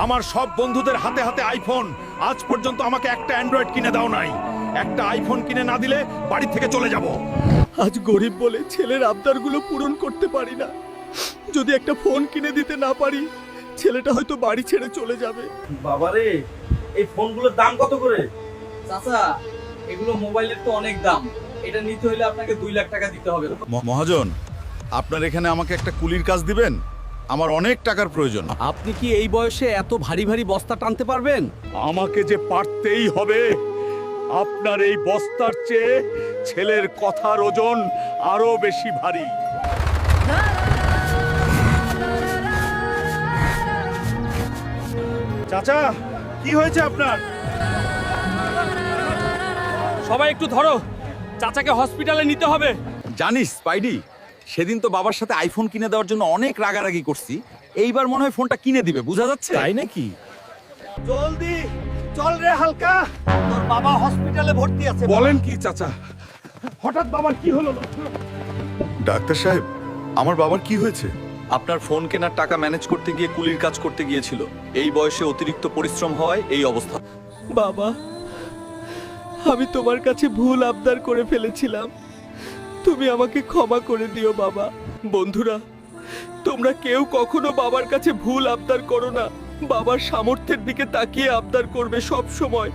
আমার সব বন্ধুদের হাতে হাতে আইফোন, আজ পর্যন্ত আমাকে একটা অ্যান্ড্রয়েড কিনে দাও নাই। একটা আইফোন কিনে না দিলে বাড়ি থেকে চলে যাব। আজ গরিব বলে ছেলের আবদারগুলো পূরণ করতে পারি না। যদি একটা ফোন কিনে দিতে না পারি, ছেলেটা হয়তো বাড়ি ছেড়ে চলে যাবে। বাবারে, এই ফোনগুলোর দাম কত করে? চাচা, এগুলো মোবাইলের তো অনেক দাম। এটা নিতে হলে আপনাকে 2 লাখ টাকা দিতে হবে। মহাজন, আপনার এখানে আমাকে একটা কুলির কাজ দিবেন? আমার অনেক টাকার প্রয়োজন। আপনি কি এই বয়সে এত ভারী ভারী বস্তা টানতে পারবেন? আমাকে যে পারতেই হবে। আপনার এই বস্তার চেয়ে ছেলের কথার ওজন আরো বেশি ভারী। চাচা, কি হয়েছে আপনার? সবাই একটু ধরো, চাচাকে হসপিটালে নিতে হবে। জানিস স্পাইডি, সেদিন তো বাবার সাথে আইফোন কিনে দেওয়ার জন্য অনেক রাগারাগি করছি। এইবার মনে হয় ফোনটা কিনে দিবে, বোঝা যাচ্ছে। তাই নাকি? জলদি চল রে হালকা, তোর বাবা হসপিটালে ভর্তি আছে। বলেন কি চাচা? হঠাৎ বাবার কি হলো? ডাক্তার সাহেব, আমার বাবার কি হয়েছে? আপনার ফোন কেনার টাকা ম্যানেজ করতে গিয়ে কুলির কাজ করতে গিয়েছিল। এই বয়সে অতিরিক্ত পরিশ্রম হওয়ায় এই অবস্থা। বাবা, আমি তোমার কাছে ভুল আবদার করে ফেলেছিলাম। তুমি আমাকে ক্ষমা করে দিও বাবা। বন্ধুরা, তোমরা কেউ কখনো বাবার কাছে ভুল আবদার করো না। বাবার সামর্থ্যের দিকে তাকিয়ে আবদার করবে সব সময়।